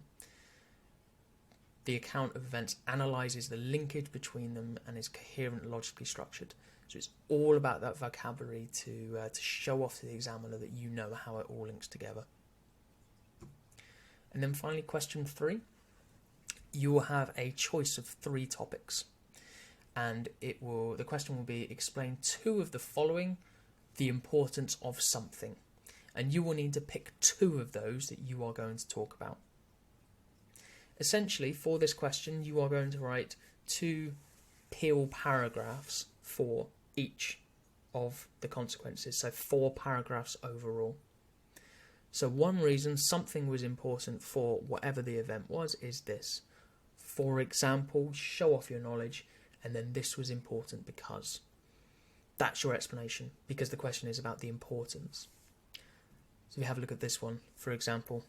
The account of events analyses the linkage between them and is coherent and logically structured. So it's all about that vocabulary to show off to the examiner that you know how it all links together. And then finally, question 3. You will have a choice of 3 topics. And the question will be, explain 2 of the following, the importance of something. and you will need to pick 2 of those that you are going to talk about. Essentially, for this question, you are going to write 2 Peel paragraphs for each of the consequences, so 4 paragraphs overall. So one reason something was important for whatever the event was is this. For example, show off your knowledge, and then this was important because. That's your explanation, because the question is about the importance. So if you have a look at this one, for example,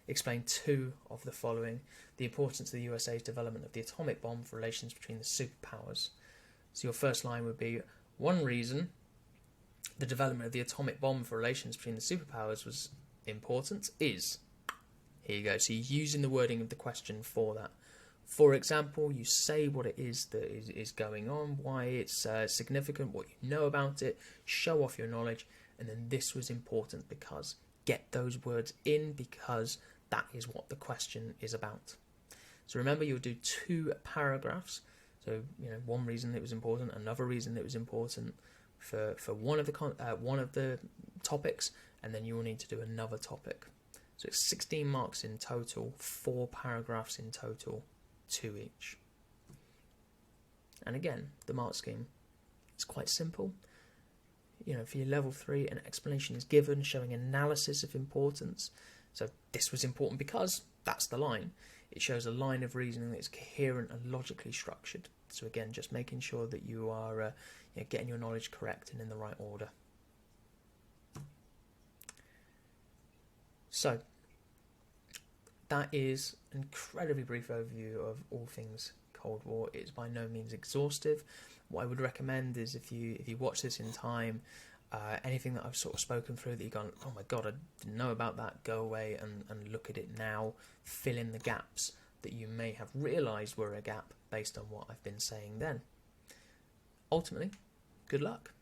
explain 2 of the following. The importance of the USA's development of the atomic bomb for relations between the superpowers. So your first line would be, one reason the development of the atomic bomb for relations between the superpowers was important is. Here you go. So you're using the wording of the question for that. For example, you say what it is that is going on, why it's significant, what you know about it, show off your knowledge, and then this was important because. Get those words in because that is what the question is about. So remember, you'll do 2 paragraphs. So, one reason it was important, another reason it was important for one of the topics, and then you will need to do another topic. So it's 16 marks in total, 4 paragraphs in total, 2 each. And again, the mark scheme is quite simple. For your level 3, an explanation is given showing analysis of importance. So this was important because that's the line. It shows a line of reasoning that's coherent and logically structured. So again, just making sure that you are getting your knowledge correct and in the right order. So that is an incredibly brief overview of all things Cold War. It's by no means exhaustive. What I would recommend is if you watch this in time, anything that I've sort of spoken through that you've gone, oh my god, I didn't know about that, go away and look at it now, fill in the gaps that you may have realised were a gap based on what I've been saying then. Ultimately, good luck.